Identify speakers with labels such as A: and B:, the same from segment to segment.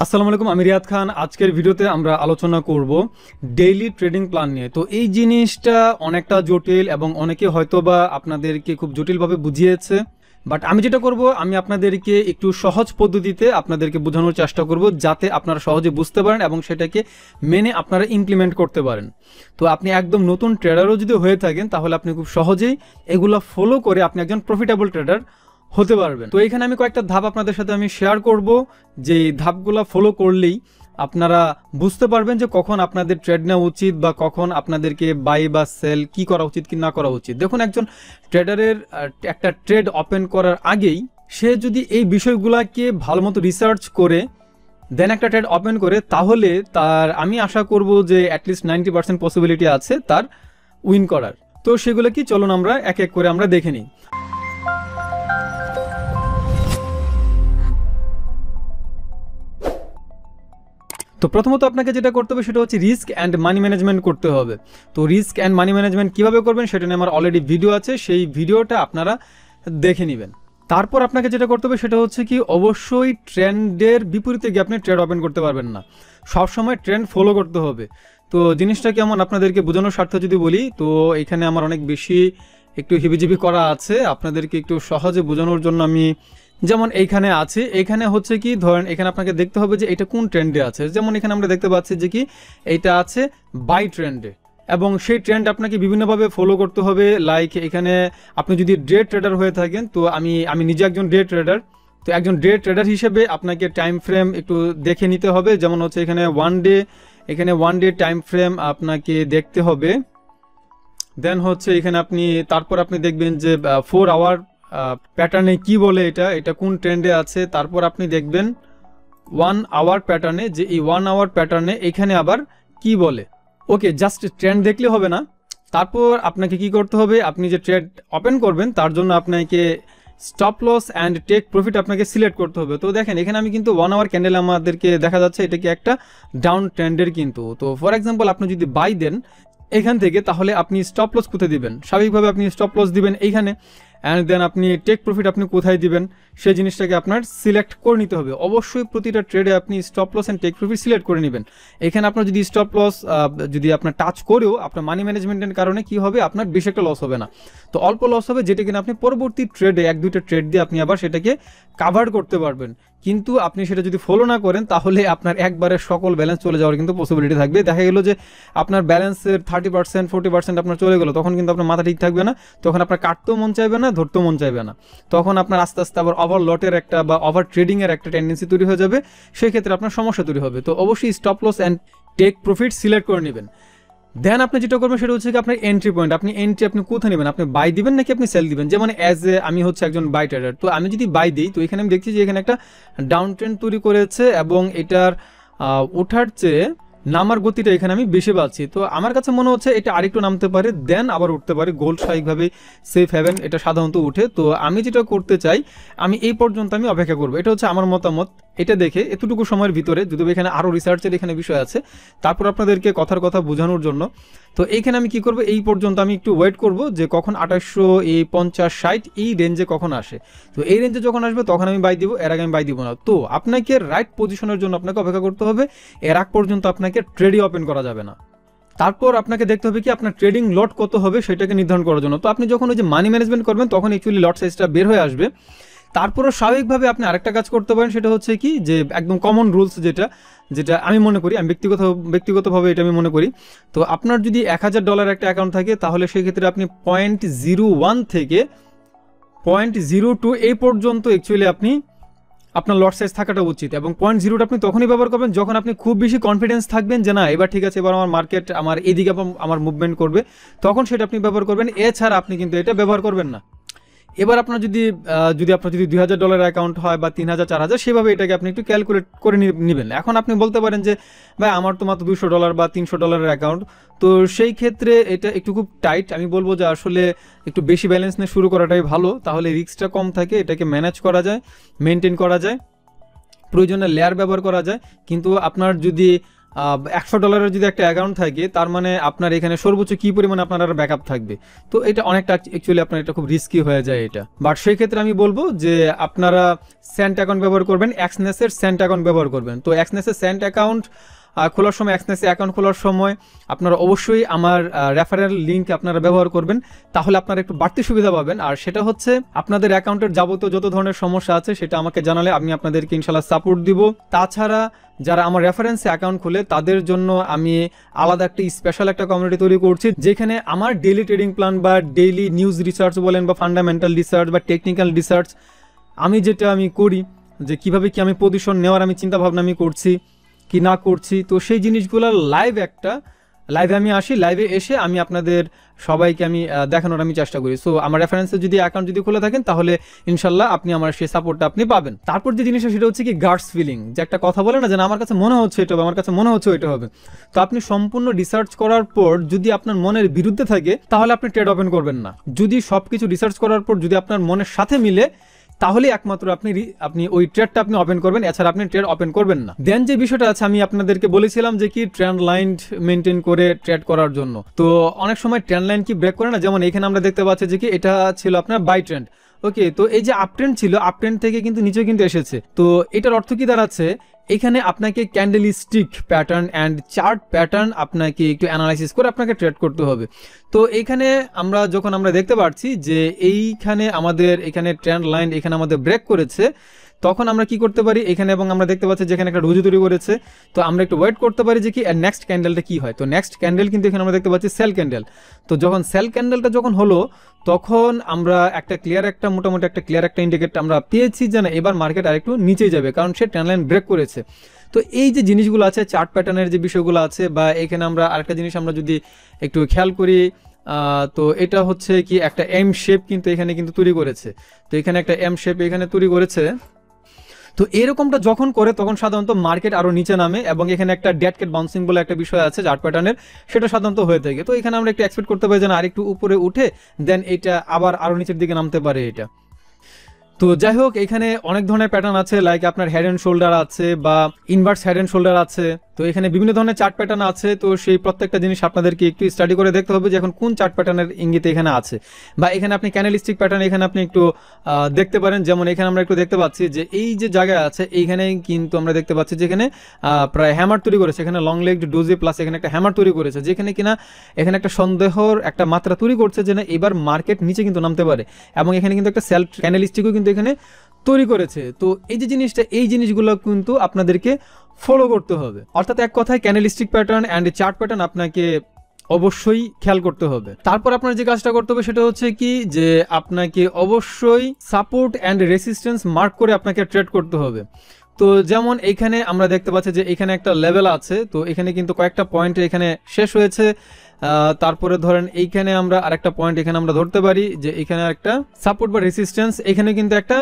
A: আসসালামু আলাইকুম, আমি রিয়াদ খান। আজকের ভিডিওতে আমরা আলোচনা করব ডেইলি ট্রেডিং প্ল্যান নিয়ে। তো এই জিনিসটা অনেকটা জটিল এবং অনেকে হয়তোবা আপনাদেরকে খুব জটিলভাবে বুঝিয়েছে, বাট আমি যেটা করব, আমি আপনাদেরকে একটু সহজ পদ্ধতিতে আপনাদেরকে বোঝানোর চেষ্টা করব, যাতে আপনারা সহজে বুঝতে পারেন এবং সেটাকে মেনে আপনারা ইমপ্লিমেন্ট করতে পারেন। তো আপনি একদম নতুন ট্রেডারও যদি হয়ে থাকেন, তাহলে আপনি খুব সহজেই এগুলো ফলো করে আপনি একজন প্রফিটেবল ট্রেডার হতে পারবেন। তো এখানে আমি কয়েকটা ধাপ আপনাদের সাথে আমি শেয়ার করব, যে ধাপগুলো ফলো করলেই আপনারা বুঝতে পারবেন যে কখন আপনাদের ট্রেড নেওয়া উচিত বা কখন আপনাদেরকে বাই বা সেল কি করা উচিত কি না করা উচিত। দেখুন, একজন ট্রেডারের একটা ট্রেড ওপেন করার আগেই সে যদি এই বিষয়গুলোকে ভালো মতো রিসার্চ করে দেন একটা ট্রেড ওপেন করে, তাহলে তার আমি আশা করব যে অ্যাটলিস্ট 90% পসিবিলিটি আছে তার উইন করার। তো সেগুলো কি, চলুন আমরা এক এক করে আমরা দেখে নিই। তো প্রথমত আপনাকে যেটা করতে হবে সেটা হচ্ছে রিস্ক অ্যান্ড মানি ম্যানেজমেন্ট করতে হবে। তো রিস্ক অ্যান্ড মানি ম্যানেজমেন্ট কীভাবে করবেন সেটা নিয়ে আমার অলরেডি ভিডিও আছে, সেই ভিডিওটা আপনারা দেখে নেবেন। তারপর আপনাকে যেটা করতে হবে সেটা হচ্ছে কি, অবশ্যই ট্রেন্ডের বিপরীতে গিয়ে আপনি ট্রেড ওপেন করতে পারবেন না, সবসময় ট্রেন্ড ফলো করতে হবে। তো জিনিসটা কেমন আপনাদেরকে বোঝানোর স্বার্থে যদি বলি, তো এখানে আমার অনেক বেশি একটু হিবিজিবি করা আছে, আপনাদেরকে একটু সহজে বোঝানোর জন্য আমি যেমন এইখানে আছে, এখানে হচ্ছে কি, ধরেন এখানে আপনাকে দেখতে হবে যে এটা কোন ট্রেন্ডে আছে। যেমন এখানে আমরা দেখতে পাচ্ছি যে কি এইটা আছে বাই ট্রেন্ডে, এবং সেই ট্রেন্ড আপনাকে বিভিন্নভাবে ফলো করতে হবে। লাইক এখানে আপনি যদি ডে ট্রেডার হয়ে থাকেন, তো আমি নিজে একজন ডে ট্রেডার, তো একজন ডে ট্রেডার হিসেবে আপনাকে টাইম ফ্রেম একটু দেখে নিতে হবে। যেমন হচ্ছে এখানে ওয়ান ডে টাইম ফ্রেম আপনাকে দেখতে হবে। দেন হচ্ছে এখানে তারপর আপনি দেখবেন যে 4 আওয়ার প্যাটার্নে কি বলে, এটা কোন ট্রেন্ডে আছে। তারপর আপনি দেখবেন 1 আওয়ার প্যাটার্নে, যে এই 1 আওয়ার প্যাটার্নে এখানে আবার কি বলে। ওকে, জাস্ট ট্রেন্ড দেখলে হবে না, তারপর আপনাকে কি করতে হবে, আপনি যে ট্রেড ওপেন করবেন তার জন্য আপনাকে stop loss and take profit আপনাকে সিলেক্ট করতে হবে। তো দেখেন এখানে আমি কিন্তু 1 আওয়ার ক্যান্ডেল আমাদেরকে দেখা যাচ্ছে এটা কি একটা ডাউন ট্রেন্ডের কিন্তু। তো ফর এক্সাম্পল আপনি যদি বাই দেন এখান থেকে, তাহলে আপনি স্টপ লস কোথায় দিবেন, স্বাভাবিকভাবে আপনি স্টপ লস দিবেন এইখানে, অ্যান্ড দেন আপনি টেক প্রফিট আপনি কোথায় দিবেন সেই জিনিসটাকে আপনার সিলেক্ট করে নিতে হবে। অবশ্যই প্রতিটা ট্রেডে আপনি stop loss and take profit select করে নেবেন। এখানে আপনার যদি স্টপ লস যদি আপনার টাচ করেও আপনার মানি ম্যানেজমেন্টের কারণে কি হবে, আপনার বেশি একটা লস হবে না, তো অল্প লস হবে, যেটা কিনা আপনি পরবর্তী ট্রেডে 1-2টা ট্রেড দিয়ে আপনি আবার সেটাকে কাভার করতে পারবেন। কিন্তু আপনি সেটা যদি ফলো না করেন, তাহলে আপনার একবারে সকল ব্যালেন্স চলে যাওয়ার কিন্তু পসিবিলিটি থাকবে। দেখা গেল যে আপনার ব্যালেন্সের 30% 40% আপনার চলে গেলো, তখন কিন্তু আপনার মাথা ঠিক থাকবে না, তখন আপনার কাটতেও মন চাইবে না, ধরতেও মন চাইবে না, তখন আপনার আস্তে আস্তে আবার ওভার লটের একটা বা ওভার ট্রেডিংয়ের একটা টেন্ডেন্সি তৈরি হয়ে যাবে, সেই ক্ষেত্রে আপনার সমস্যা তৈরি হবে। তো অবশ্যই stop loss and take profit select করে নেবেন। দেন আপনি যেটা করবেন সেটা হচ্ছে কি, আপনার এন্ট্রি পয়েন্ট, আপনি কোথায় নেবেন, আপনি বাই দিবেন নাকি আপনি সেল দিবেন। যেমন আমি হচ্ছে একজন বাই ট্রেডার, তো আমি যদি বাই দিই, তো এখানে আমি দেখছি যে এখানে একটা ডাউন ট্রেন্ড তৈরি করেছে এবং এটার ওঠার চেয়ে নামার গতিটা এখানে আমি বেশি পাচ্ছি। তো আমার কাছে মনে হচ্ছে এটা আরেকটু নামতে পারে, দেন আবার উঠতে পারে, গোল্ড স্বাভাবিকভাবে সেফ হ্যাভেন এটা সাধারণত উঠে। তো আমি যেটা করতে চাই, আমি এই পর্যন্ত আমি অপেক্ষা করবো, এটা হচ্ছে আমার মতামত। এটা দেখে এতটুকু সময়ের ভিতরে, যদি এখানে আরও রিসার্চের এখানে বিষয় আছে, তারপর আপনাদেরকে কথার কথা বোঝানোর জন্য, তো এইখানে আমি কি করব, এই পর্যন্ত আমি একটু ওয়েট করব যে কখন 2850-60 এই রেঞ্জে কখন আসে। তো এই রেঞ্জে যখন আসবে তখন আমি বাই দিব, এর আগে আমি বাই দিব না। তো আপনাকে রাইট পজিশনের জন্য আপনাকে অপেক্ষা করতে হবে, এর আগ পর্যন্ত আপনাকে ট্রেডই ওপেন করা যাবে না। তারপর আপনাকে দেখতে হবে কি আপনার ট্রেডিং লট কত হবে সেটাকে নির্ধারণ করার জন্য। তো আপনি যখন ওই যে মানি ম্যানেজমেন্ট করবেন, তখন অ্যাকচুয়ালি লট সাইজটা বের হয়ে আসবে। তারপরও স্বাভাবিকভাবে আপনি আরেকটা কাজ করতে পারেন, সেটা হচ্ছে কি, যে একদম কমন রুলস যেটা আমি মনে করি, আমি ব্যক্তিগতভাবে এটা আমি মনে করি। তো আপনার যদি $1000 একটা অ্যাকাউন্ট থাকে, তাহলে সেক্ষেত্রে আপনি 0.01 থেকে 0.02 এই পর্যন্ত অ্যাকচুয়ালি আপনার লট সাইজ থাকাটা উচিত। এবং 0.0টা আপনি তখনই ব্যবহার করবেন যখন আপনি খুব বেশি কনফিডেন্স থাকবেন যে না, এবার ঠিক আছে, এবার আমার মার্কেট আমার এদিকে আমার মুভমেন্ট করবে, তখন সেটা আপনি ব্যবহার করবেন। এছাড়া আপনি কিন্তু এটা ব্যবহার করবেন না। এবার আপনার যদি আপনার যদি $2000 অ্যাকাউন্ট হয় বা 3000 4000, সেভাবে এটাকে আপনি একটু ক্যালকুলেট করে নেবেন। এখন আপনি বলতে পারেন যে ভাই আমার তো মাত্র $200 বা $300 অ্যাকাউন্ট, তো সেই ক্ষেত্রে এটা একটু খুব টাইট। আমি বলবো যে আসলে একটু বেশি ব্যালেন্স নিয়ে শুরু করাটাই ভালো, তাহলে রিস্কটা কম থাকে, এটাকে ম্যানেজ করা যায়, মেনটেন করা যায়, প্রয়োজনে লেয়ার ব্যবহার করা যায়। কিন্তু আপনার যদি $100 যদি একটা অ্যাকাউন্ট থাকে, তার মানে আপনার এখানে সর্বোচ্চ কি পরিমাণে আপনার আর ব্যাকআপ থাকবে। তো এটা অনেকটা অ্যাকচুয়ালি আপনার এটা খুব রিস্কি হয়ে যায় এটা। বাট সেই ক্ষেত্রে আমি বলবো যে আপনারা স্যান্ট অ্যাকাউন্ট ব্যবহার করবেন, এক্সনেসের স্যান্ট অ্যাকাউন্ট ব্যবহার করবেন। তো এক্সনেসের স্যান্ট অ্যাকাউন্ট খোলার সময়, এক্সনেসে অ্যাকাউন্ট খোলার সময় আপনারা অবশ্যই আমার রেফারেল লিঙ্ক আপনারা ব্যবহার করবেন, তাহলে আপনারা একটু বাড়তি সুবিধা পাবেন। আর সেটা হচ্ছে আপনাদের অ্যাকাউন্টের যাবতীয় যত ধরনের সমস্যা আছে সেটা আমাকে জানালে আমি আপনাদেরকে ইনশাল্লাহ সাপোর্ট দিব। তাছাড়া যারা আমার রেফারেন্সে অ্যাকাউন্ট খুলে তাদের জন্য আমি আলাদা একটা স্পেশাল একটা কমিউনিটি তৈরি করছি, যেখানে আমার ডেইলি ট্রেডিং প্ল্যান বা ডেইলি নিউজ রিসার্চ বলেন বা ফান্ডামেন্টাল রিসার্চ বা টেকনিক্যাল রিসার্চ আমি করি, যে কিভাবে কি আমি পজিশন নেওয়ার আমি চিন্তা ভাবনা আমি করছি কি না করছি, তো সেই জিনিসগুলো লাইভে আমি আসি, লাইভে এসে আমি আপনাদের সবাইকে আমি দেখানোর আমি চেষ্টা করি। সো আমার রেফারেন্সে যদি অ্যাকাউন্ট যদি খুলে থাকেন তাহলে ইনশাল্লাহ আপনি আমার সেই সাপোর্টটা আপনি পাবেন। তারপর যে জিনিসটা সেটা হচ্ছে কি গাটস ফিলিং, যে একটা কথা বলে না যে আমার কাছে মনে হচ্ছে এটা হবে, আমার কাছে মনে হচ্ছে এটা হবে। তো আপনি সম্পূর্ণ রিসার্চ করার পর যদি আপনার মনের বিরুদ্ধে থাকে তাহলে আপনি ট্রেড ওপেন করবেন না। যদি সবকিছু রিসার্চ করার পর যদি আপনার মনের সাথে মিলে তাহলে একমাত্র আপনি ওই ট্রেডটা আপনি ওপেন করবেন, এছাড়া আপনি ট্রেড ওপেন করবেন না। দেন যে বিষয়টা আছে আমি আপনাদেরকে বলেছিলাম যে কি ট্রেন্ড লাইন মেনটেন করে ট্রেড করার জন্য। তো অনেক সময় ট্রেন্ড লাইন কি ব্রেক করে না, যেমন এখানে আমরা দেখতে পাচ্ছি যে কি এটা ছিল আপনার বাই ট্রেন্ড। ওকে, তো এই যে আপ ট্রেন্ড ছিল, আপ ট্রেন্ড থেকে কিন্তু নিচে কিন্তু এসেছে। তো এটার অর্থ কি দাঁড়াচ্ছে, এখানে আপনাকে candle stick pattern and chart pattern আপনাকে একটু অ্যানালাইসিস করে আপনাকে ট্রেড করতে হবে। তো এইখানে যখন আমরা দেখতে পাচ্ছি যে এইখানে আমাদের এখানে ট্রেন্ড লাইন এখানে আমাদের ব্রেক করেছে, তখন আমরা কি করতে পারি এখানে, এবং আমরা দেখতে পাচ্ছি যেখানে একটা ডোজি তৈরি করেছে, তো আমরা একটু ওয়েট করতে পারি যে কি নেক্সট ক্যান্ডেলটা কি হয়। তো নেক্সট ক্যান্ডেল কিন্তু এখানে আমরা দেখতে পাচ্ছি সেল ক্যান্ডেল। তো যখন সেল ক্যান্ডেলটা যখন হলো তখন আমরা মোটামুটি একটা ক্লিয়ার একটা ইন্ডিকেটর আমরা পেয়েছি যে না এবার মার্কেট আরেকটু নিচে যাবে, কারণ সে ট্রেন্ড লাইন ব্রেক করেছে। তো এই যে জিনিসগুলো আছে, চার্ট প্যাটার্নের যে বিষয়গুলো আছে, বা এখানে আমরা আরেকটা জিনিস আমরা যদি একটু খেয়াল করি, তো এটা হচ্ছে কি একটা এম শেপ কিন্তু এখানে কিন্তু তৈরি করেছে। তো এখানে একটা এম শেপ এখানে তৈরি করেছে। তো এরকমটা যখন করে তখন সাধারণত মার্কেট আরো নিচে নামে, এবং এখানে একটা ডেড ক্যাট বাউন্সিং বলে একটা বিষয় আছে চার্ট প্যাটার্নের, সেটা সাধারণত হয়ে থাকে। তো এখানে আমরা একটু এক্সপেক্ট করতে পারি যে আরেকটু উপরে উঠে দেন এটা আবার আরো নিচের দিকে নামতে পারে এটা। তো যাই হোক, এখানে অনেক ধরনের প্যাটার্ন আছে, লাইক আপনার হেড এন্ড শোল্ডার আছে বা ইনভার্স হেড এন্ড শোল্ডার আছে। তো এখানে বিভিন্ন ধরনের চার্ট প্যাটার্ন আছে। তো সেই প্রত্যেকটা জিনিস আপনাদেরকে একটু স্টাডি করে দেখতে হবে যে এখন কোন চার্ট প্যাটার্নের ইঙ্গিত এখানে আছে, বা এখানে আপনি ক্যানেলিস্টিক প্যাটার্ন এখানে আপনি একটু দেখতে পারেন। যেমন এখানে আমরা একটু দেখতে পাচ্ছি যে এই যে জায়গায় আছে এইখানে কিন্তু আমরা দেখতে পাচ্ছি যে এখানে প্রায় হ্যামার তৈরি করেছে, এখানে লং লেগড ডোজি প্লাস এখানে একটা হ্যামার তৈরি করেছে, যেখানে কিনা এখানে একটা সন্দেহর একটা মাত্রা তৈরি করছে যে না এবার মার্কেট নিচে কিন্তু নামতে পারে, এবং এখানে কিন্তু একটা সেল ক্যানেলিস্টিকও কিন্তু এখানে তৈরি করেছে। তো এই যে জিনিসটা, এই জিনিসগুলো কিন্তু আপনাদেরকে ফলো করতে হবে। অর্থাৎ এক কথায় ক্যানেলিস্টিক প্যাটার্ন অ্যান্ড চার্ট প্যাটার্ন আপনাকে অবশ্যই খেয়াল করতে হবে। তারপর আপনার যে কাজটা করতে হবে সেটা হচ্ছে কি যে আপনাকে অবশ্যই সাপোর্ট অ্যান্ড রেসিস্ট্যান্স মার্ক করে আপনাকে ট্রেড করতে হবে। তো যেমন এইখানে আমরা দেখতে পাচ্ছি যে এখানে একটা লেভেল আছে, তো এখানে কিন্তু কয়েকটা পয়েন্ট এখানে শেষ হয়েছে। তারপরে ধরেন এইখানে আমরা আরেকটা পয়েন্ট এখানে আমরা ধরতে পারি যে এখানে একটা সাপোর্ট বা রেসিস্ট্যান্স এখানে কিন্তু একটা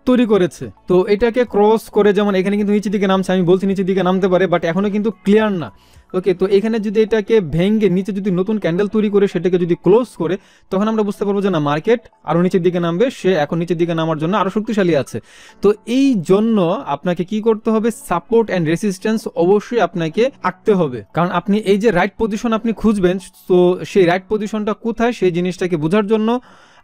A: তৈরি করেছে। তো এটাকে ক্রস করে যেমন এখানে কিন্তু নিচের দিকে নামছে, আমি বলছি নিচের দিকে নামতে পারে, বাট এখনো কিন্তু ক্লিয়ার না। ওকে, তো এখানে যদি এটাকে ভেঙে নিচে যদি নতুন ক্যান্ডেল তৈরি করে সেটাকে যদি ক্লোজ করে, তখন আমরা বুঝতে পারবো যে না মার্কেট আরো নিচের দিকে নামবে, সে এখন নিচের দিকে নামার জন্য আরো শক্তিশালী আছে। তো এই জন্য আপনাকে কি করতে হবে, সাপোর্ট অ্যান্ড রেসিস্ট্যান্স অবশ্যই আপনাকে আঁকতে হবে, কারণ আপনি এই যে রাইট পজিশন আপনি খুঁজবেন, তো সেই রাইট পজিশনটা কোথায় সেই জিনিসটাকে বোঝার জন্য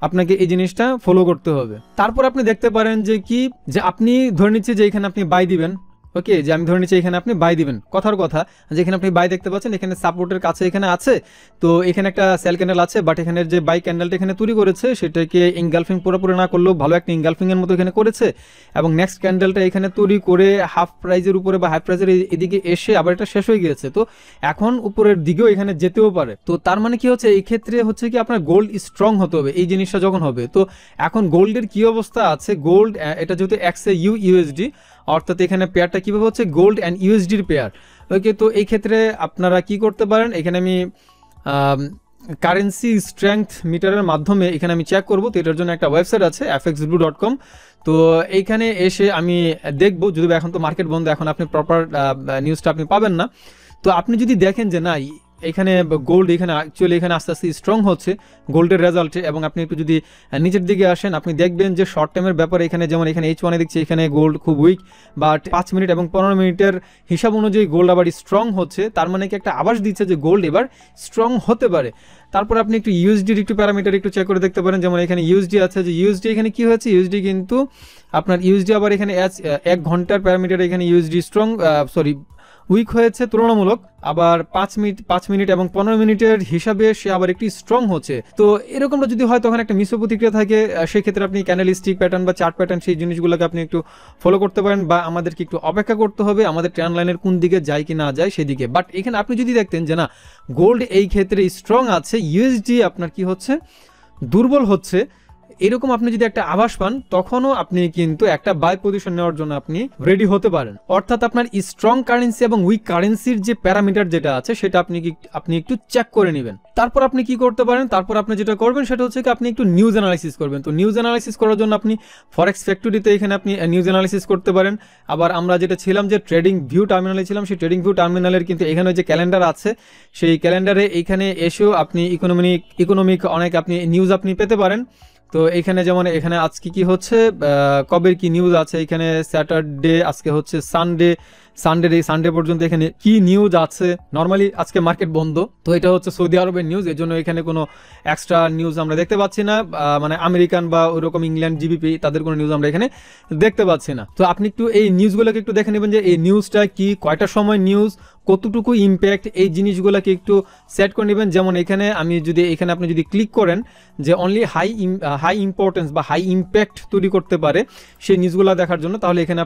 A: আপনাকে এই জিনিসটা ফলো করতে হবে। তারপর আপনি দেখতে পারেন যে কি যে আপনি ধরে নিচ্ছি যে এখানে আপনি বাই দিবেন। ওকে, যে আমি ধরে নিচ্ছি এখানে আপনি বাই দিবেন, কথার কথা যেখানে আপনি বাই দেখতে পাচ্ছেন এখানে সাপোর্টের কাছে এখানে আছে, তো এখানে একটা সেল ক্যান্ডেল আছে, বাট এখানে যে বাই ক্যান্ডেলটা এখানে তৈরি করেছে সেটাকে ইনগালফিং পুরোপুরি না করলেও ভালো একটা ইনগালফিং এর মতো এখানে করেছে, এবং নেক্সট ক্যান্ডেলটা এখানে তৈরি করে হাফ প্রাইজের উপরে বা হাই প্রাইজের এদিকে এসে আবার এটা শেষ হয়ে গিয়েছে। তো এখন উপরের দিকেও এখানে যেতেও পারে। তো তার মানে কি হচ্ছে, এই ক্ষেত্রে হচ্ছে কি আপনার গোল্ড স্ট্রং হতে হবে এই জিনিসটা যখন হবে। তো এখন গোল্ডের কি অবস্থা আছে, গোল্ড এটা যেহেতু XAUUSD, অর্থাৎ এখানে পেয়ারটা কিভাবে হচ্ছে গোল্ড অ্যান্ড ইউএসডির পেয়ার। ওকে, তো এই ক্ষেত্রে আপনারা কি করতে পারেন, এখানে আমি কারেন্সি স্ট্রেংথ মিটারের মাধ্যমে এখানে আমি চেক করব। তো এটার জন্য একটা ওয়েবসাইট আছে fxblue.com। তো এইখানে এসে আমি দেখবো, যদি এখন তো মার্কেট বন্ধ, এখন আপনি প্রপার নিউজটা আপনি পাবেন না। তো আপনি যদি দেখেন যে না এখানে গোল্ড এখানে অ্যাকচুয়ালি এখানে আস্তে আস্তে স্ট্রং হচ্ছে গোল্ডের রেজাল্টে, এবং আপনি একটু যদি নিচের দিকে আসেন আপনি দেখবেন যে শর্ট টাইমের ব্যাপারে এখানে যেমন এখানে H1 দেখছি এখানে গোল্ড খুব উইক, বাট 5 মিনিট এবং 15 মিনিটের হিসাব অনুযায়ী গোল্ড আবার স্ট্রং হচ্ছে, তার মানে কি একটা আভাস দিচ্ছে যে গোল্ড এবার স্ট্রং হতে পারে। তারপর আপনি একটু ইউএসডির একটু প্যারামিটার একটু চেক করে দেখতে পারেন, যেমন এখানে ইউএসডি আছে, যে ইউএসডি এখানে কি হয়েছে, ইউএসডি কিন্তু আপনার ইউএসডি আবার এখানে 1 ঘন্টার প্যারামিটার এখানে ইউএসডি স্ট্রং উইক হয়েছে তুলনামূলক, আবার 5 মিনিট এবং 15 মিনিটের হিসাবে সে আবার একটি স্ট্রং হচ্ছে। তো এরকমটা যদি হয় তখন একটা মিশ্র প্রতিক্রিয়া থাকে, সেই ক্ষেত্রে আপনি ক্যান্ডেলস্টিক প্যাটার্ন বা চার্ট প্যাটার্ন সেই জিনিসগুলোকে আপনি একটু ফলো করতে পারেন, বা আমাদেরকে একটু অপেক্ষা করতে হবে আমাদের ট্রেন্ড লাইনের কোন দিকে যায় কি না যায় সেদিকে। বাট এখানে আপনি যদি দেখতেন যে না গোল্ড এই ক্ষেত্রে স্ট্রং আছে, ইউএসডি আপনার কি হচ্ছে দুর্বল হচ্ছে, এরকম আপনি যদি একটা আভাস পান তখনও আপনি কিন্তু একটা বাই পজিশন নেওয়ার জন্য আপনি রেডি হতে পারেন। অর্থাৎ আপনার স্ট্রং কারেন্সি এবং উইক কারেন্সির যে প্যারামিটার যেটা আছে সেটা আপনি একটু চেক করে নেবেন। তারপর আপনি কি করতে পারেন, তারপর আপনি যেটা করবেন সেটা হচ্ছে কি আপনি একটু নিউজ অ্যানালাইসিস করবেন। তো নিউজ অ্যানালাইসিস করার জন্য আপনি ফরেক্স ফ্যাক্টরিতে এখানে আপনি নিউজ অ্যানালাইসিস করতে পারেন। আবার আমরা যেটা ছিলাম যে ট্রেডিং ভিউ টার্মিনালে ছিলাম, সেই ট্রেডিং ভিউ টার্মিনালের কিন্তু এখানে যে ক্যালেন্ডার আছে সেই ক্যালেন্ডারে এইখানে এসেও আপনি ইকোনমিক অনেক আপনি নিউজ আপনি পেতে পারেন। তো এখানে যেমন এখানে আজকে কি হচ্ছে, কবের কি নিউজ আছে, এখানে স্যাটারডে, আজকে হচ্ছে সানডে পর্যন্ত এখানে কি নিউজ আছে। নর্মালি আজকে মার্কেট বন্ধ, তো এটা হচ্ছে সৌদি আরবের নিউজ, এর জন্য এখানে কোনো এক্সট্রা নিউজ আমরা দেখতে পাচ্ছি না, মানে আমেরিকান বা ওইরকম ইংল্যান্ড জিবিপি তাদের কোনো নিউজ আমরা এখানে দেখতে পাচ্ছি না। তো আপনি একটু এই নিউজগুলোকে একটু দেখে নেবেন যে এই নিউজটা কি, কয়টার সময় নিউজ, কতটুকু ইম্প্যাক্ট, এই জিনিসগুলোকে একটু সেট করে নেবেন। যেমন এখানে আপনি যদি ক্লিক করেন যে অনলি হাই ইম্পর্টেন্স বা হাই ইম্প্যাক্ট তৈরি করতে পারে সেই নিউজগুলো দেখার জন্য, তাহলে এখানে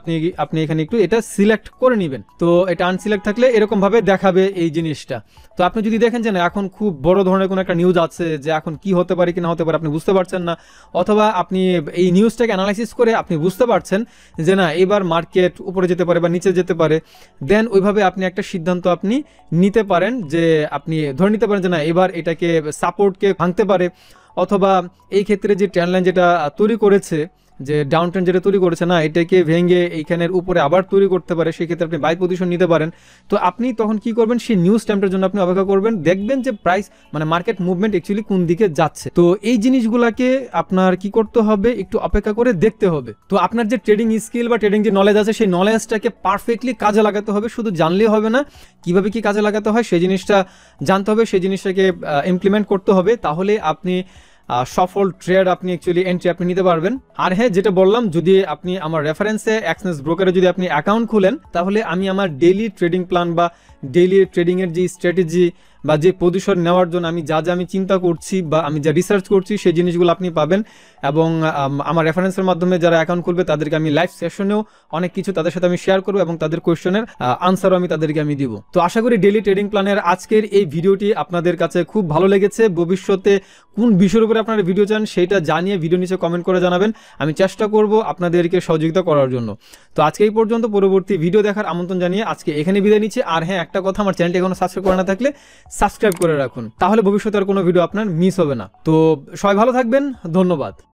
A: আপনি এখানে একটু এটা সিলেক্ট করে নেবেন। তো এটা আনসিলেক্ট থাকলে এরকম ভাবে দেখাবে এই জিনিসটা। তো আপনি যদি দেখেন যে না এখন খুব বড় ধরনের কোনো একটা নিউজ আছে, যে এখন কি হতে পারে কি না হতে পারে আপনি বুঝতে পারছেন না, অথবা আপনি এই নিউজটাকে অ্যানালাইসিস করে আপনি বুঝতে পারছেন যে না এবার মার্কেট উপরে যেতে পারে বা নিচে যেতে পারে, দেন ওইভাবে আপনি একটা সিদ্ধান্ত আপনি নিতে পারেন, যে আপনি ধরে নিতে পারেন যে না এবার এটাকে সাপোর্টকে ভাঙতে পারে, অথবা এই ক্ষেত্রে যে ট্রেন্ড লাইন যেটা তৈরি করেছে, যে ডাউন ট্রেন্ড যেটা তৈরি করেছে না এটাকে ভেঙে এইখানের উপরে আবার তৈরি করতে পারে, সেই ক্ষেত্রে আপনি বাই পজিশন নিতে পারেন। তো আপনি তখন কি করবেন, সেই নিউজ টাইমটার জন্য আপনি অপেক্ষা করবেন, দেখবেন যে প্রাইস মানে মার্কেট মুভমেন্ট অ্যাকচুয়ালি কোন দিকে যাচ্ছে। তো এই জিনিসগুলোকে আপনার কি করতে হবে, একটু অপেক্ষা করে দেখতে হবে। তো আপনার যে ট্রেডিং স্কিল বা ট্রেডিং যে নলেজ আছে সেই নলেজটাকে পারফেক্টলি কাজে লাগাতে হবে, শুধু জানলেই হবে না, কিভাবে কি কাজে লাগাতে হয় সেই জিনিসটা জানতে হবে, সেই জিনিসটাকে ইমপ্লিমেন্ট করতে হবে, তাহলে আপনি সফল ট্রেড আপনি অ্যাকচুয়ালি এন্ট্রি আপনি নিতে পারবেন। আর হ্যাঁ যেটা বললাম, যদি আপনি আমার রেফারেন্সে এক্সচেঞ্জ ব্রোকারে যদি আপনি অ্যাকাউন্ট খুলেন, তাহলে আমি আমার ডেইলি ট্রেডিং প্ল্যান বা ডেইলি ট্রেডিংয়ের যে স্ট্র্যাটেজি বা যে পজিশন নেওয়ার জন্য আমি যা আমি চিন্তা করছি বা আমি যা রিসার্চ করছি সেই জিনিসগুলো আপনি পাবেন। এবং আমার রেফারেন্সের মাধ্যমে যারা অ্যাকাউন্ট খুলবে তাদেরকে আমি লাইভ সেশনেও অনেক কিছু তাদের সাথে আমি শেয়ার করবো, এবং তাদের কোয়েশ্চেনের আনসারও আমি তাদেরকে আমি দিব। তো আশা করি ডেইলি ট্রেডিং প্ল্যানের আজকের এই ভিডিওটি আপনাদের কাছে খুব ভালো লেগেছে। ভবিষ্যতে কোন বিষয়ের উপরে আপনারা ভিডিও চান সেটা জানিয়ে ভিডিও নিচে কমেন্ট করে জানাবেন, আমি চেষ্টা করব আপনাদেরকে সহযোগিতা করার জন্য। তো আজকে এই পর্যন্ত, পরবর্তী ভিডিও দেখার আমন্ত্রণ জানিয়ে আজকে এখানে বিদায় নিচ্ছি। আর হ্যাঁ একটা কথা, আমার চ্যানেলটি এখনো সাবস্ক্রাইব করে না থাকলে সাবস্ক্রাইব করে রাখুন, তাহলে ভবিষ্যতে আর কোনো ভিডিও আপনার মিস হবে না। তো সবাই ভালো থাকবেন, ধন্যবাদ।